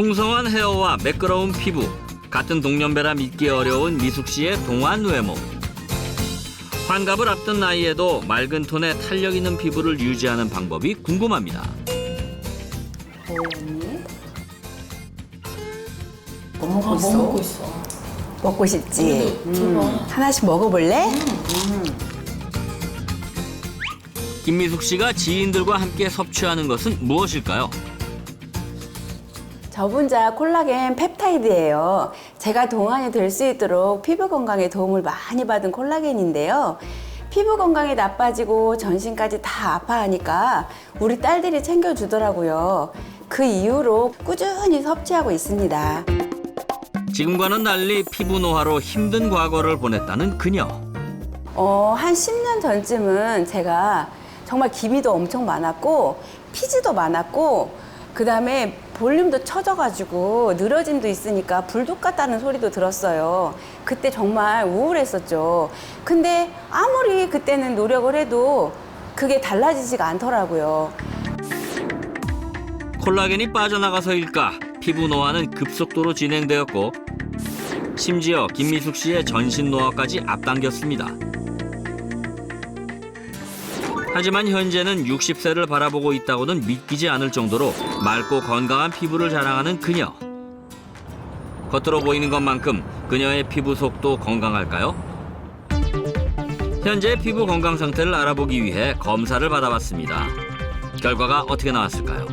풍성한 헤어와 매끄러운 피부, 같은 동년배라 믿기 어려운 미숙 씨의 동안 외모. 환갑을 앞둔 나이에도 맑은 톤의 탄력 있는 피부를 유지하는 방법이 궁금합니다. 언니? 뭐 먹고 있어? 뭐 먹고 있어? 먹고 싶지? 줘봐. 하나씩 먹어볼래? 김미숙 씨가 지인들과 함께 섭취하는 것은 무엇일까요? 저분자 콜라겐 펩타이드예요. 제가 동안이 될 수 있도록 피부 건강에 도움을 많이 받은 콜라겐인데요. 피부 건강이 나빠지고 전신까지 다 아파하니까 우리 딸들이 챙겨주더라고요. 그 이후로 꾸준히 섭취하고 있습니다. 지금과는 달리 피부 노화로 힘든 과거를 보냈다는 그녀. 한 10년 전쯤은 제가 정말 기미도 엄청 많았고 피지도 많았고 그다음에 볼륨도 처져가지고 늘어짐도 있으니까 불독 같다는 소리도 들었어요. 그때 정말 우울했었죠. 근데 아무리 그때는 노력을 해도 그게 달라지지가 않더라고요. 콜라겐이 빠져나가서일까 피부 노화는 급속도로 진행되었고 심지어 김미숙 씨의 전신 노화까지 앞당겼습니다. 하지만 현재는 60세를 바라보고 있다고는 믿기지 않을 정도로 맑고 건강한 피부를 자랑하는 그녀. 겉으로 보이는 것만큼 그녀의 피부 속도 건강할까요? 현재 피부 건강 상태를 알아보기 위해 검사를 받아봤습니다. 결과가 어떻게 나왔을까요?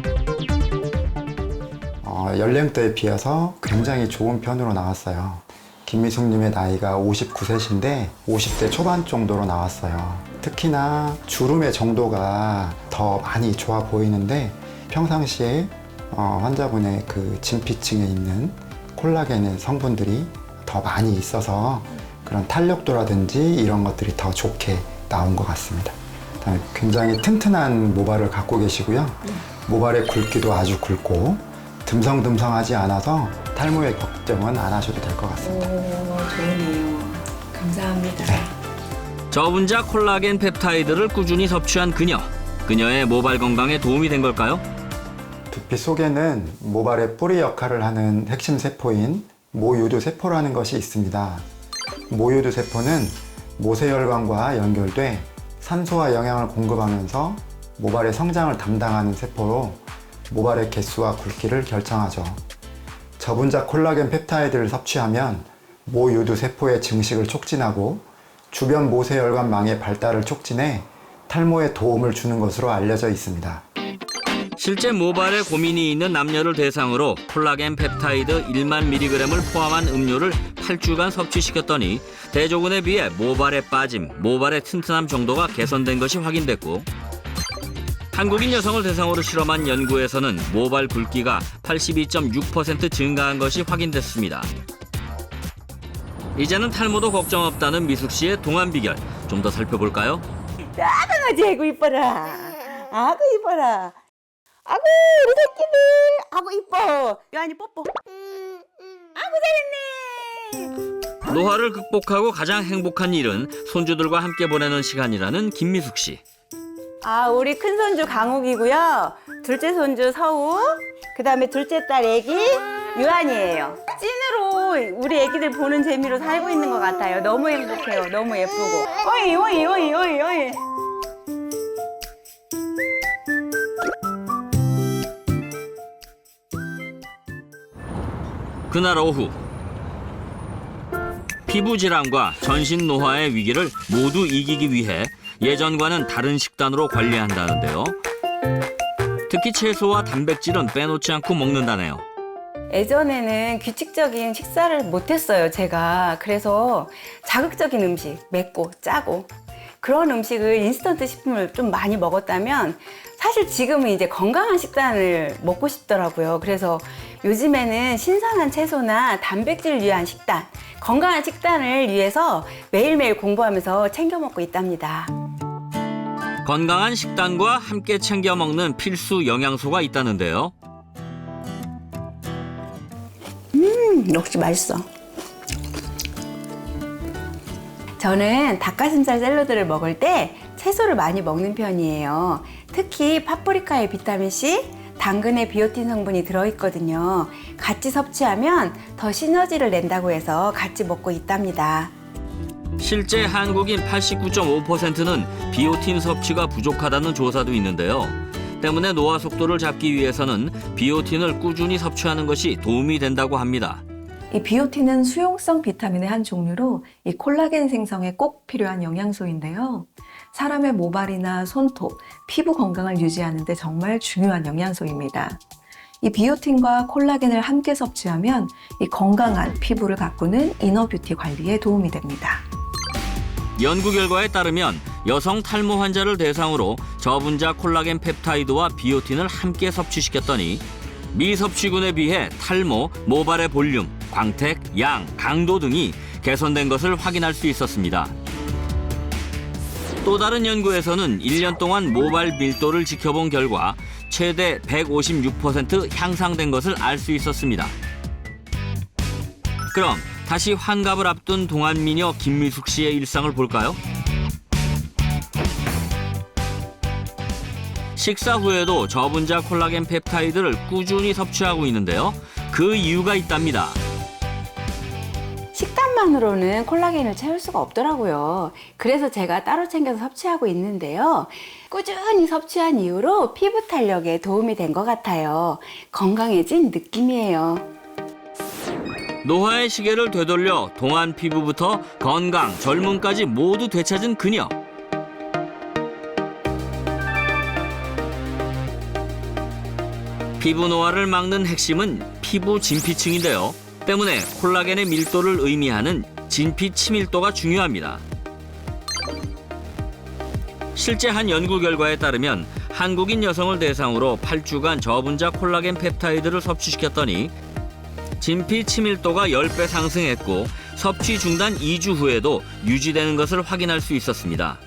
연령대에 비해서 굉장히 좋은 편으로 나왔어요. 김미숙님의 나이가 59세신데 50대 초반 정도로 나왔어요. 특히나 주름의 정도가 더 많이 좋아 보이는데 평상시에 환자분의 그 진피층에 있는 콜라겐의 성분들이 더 많이 있어서 그런 탄력도라든지 이런 것들이 더 좋게 나온 것 같습니다. 그다음에 굉장히 튼튼한 모발을 갖고 계시고요. 모발의 굵기도 아주 굵고 듬성듬성하지 않아서 탈모의 걱정은 안 하셔도 될 것 같습니다. 오, 좋네요. 감사합니다. 저분자 콜라겐 펩타이드를 꾸준히 섭취한 그녀. 그녀의 모발 건강에 도움이 된 걸까요? 두피 속에는 모발의 뿌리 역할을 하는 핵심 세포인 모유두 세포라는 것이 있습니다. 모유두 세포는 모세혈관과 연결돼 산소와 영양을 공급하면서 모발의 성장을 담당하는 세포로 모발의 개수와 굵기를 결정하죠. 저분자 콜라겐 펩타이드를 섭취하면 모유두 세포의 증식을 촉진하고 주변 모세혈관망의 발달을 촉진해 탈모에 도움을 주는 것으로 알려져 있습니다. 실제 모발에 고민이 있는 남녀를 대상으로 콜라겐 펩타이드 1만 mg을 포함한 음료를 8주간 섭취시켰더니 대조군에 비해 모발의 빠짐, 모발의 튼튼함 정도가 개선된 것이 확인됐고 한국인 여성을 대상으로 실험한 연구에서는 모발 굵기가 82.6% 증가한 것이 확인됐습니다. 이제는 탈모도 걱정 없다는 미숙 씨의 동안 비결 좀 더 살펴볼까요? 아가가지 아이고 이뻐라. 아구 이뻐라. 아구 우리 새끼들. 아구 이뻐. 요한이 뽀뽀. 아구 잘했네. 노화를 극복하고 가장 행복한 일은 손주들과 함께 보내는 시간이라는 김미숙 씨. 우리 큰 손주 강욱이고요. 둘째 손주 서우. 그다음에 둘째 딸 애기 유한이에요. 찐으로 우리 애기들 보는 재미로 살고 있는 것 같아요. 너무 행복해요. 너무 예쁘고. 어이 어이 어이 어이 어이. 그날 오후 피부 질환과 전신 노화의 위기를 모두 이기기 위해 예전과는 다른 식단으로 관리한다는데요. 특히 채소와 단백질은 빼놓지 않고 먹는다네요. 예전에는 규칙적인 식사를 못했어요, 제가. 그래서 자극적인 음식, 맵고 짜고 그런 음식을 인스턴트 식품을 좀 많이 먹었다면 사실 지금은 이제 건강한 식단을 먹고 싶더라고요. 그래서 요즘에는 신선한 채소나 단백질 위한 식단, 건강한 식단을 위해서 매일매일 공부하면서 챙겨 먹고 있답니다. 건강한 식단과 함께 챙겨 먹는 필수 영양소가 있다는데요. 역시 맛있어. 저는 닭가슴살 샐러드를 먹을 때 채소를 많이 먹는 편이에요. 특히 파프리카의 비타민C, 당근에 비오틴 성분이 들어있거든요. 같이 섭취하면 더 시너지를 낸다고 해서 같이 먹고 있답니다. 실제 한국인 89.5%는 비오틴 섭취가 부족하다는 조사도 있는데요. 때문에 노화 속도를 잡기 위해서는 비오틴을 꾸준히 섭취하는 것이 도움이 된다고 합니다. 이 비오틴은 수용성 비타민의 한 종류로 이 콜라겐 생성에 꼭 필요한 영양소인데요. 사람의 모발이나 손톱, 피부 건강을 유지하는 데 정말 중요한 영양소입니다. 이 비오틴과 콜라겐을 함께 섭취하면 이 건강한 피부를 가꾸는 이너 뷰티 관리에 도움이 됩니다. 연구 결과에 따르면 여성 탈모 환자를 대상으로 저분자 콜라겐 펩타이드와 비오틴을 함께 섭취시켰더니 미섭취군에 비해 탈모, 모발의 볼륨, 광택, 양, 강도 등이 개선된 것을 확인할 수 있었습니다. 또 다른 연구에서는 1년 동안 모발 밀도를 지켜본 결과 최대 156% 향상된 것을 알 수 있었습니다. 그럼 다시 환갑을 앞둔 동안미녀 김미숙 씨의 일상을 볼까요? 식사 후에도 저분자 콜라겐 펩타이드를 꾸준히 섭취하고 있는데요. 그 이유가 있답니다. 식단만으로는 콜라겐을 채울 수가 없더라고요. 그래서 제가 따로 챙겨서 섭취하고 있는데요. 꾸준히 섭취한 이후로 피부 탄력에 도움이 된 것 같아요. 건강해진 느낌이에요. 노화의 시계를 되돌려 동안 피부부터 건강, 젊음까지 모두 되찾은 그녀. 피부 노화를 막는 핵심은 피부 진피층인데요. 때문에 콜라겐의 밀도를 의미하는 진피 치밀도가 중요합니다. 실제 한 연구 결과에 따르면 한국인 여성을 대상으로 8주간 저분자 콜라겐 펩타이드를 섭취시켰더니 진피 치밀도가 10배 상승했고 섭취 중단 2주 후에도 유지되는 것을 확인할 수 있었습니다.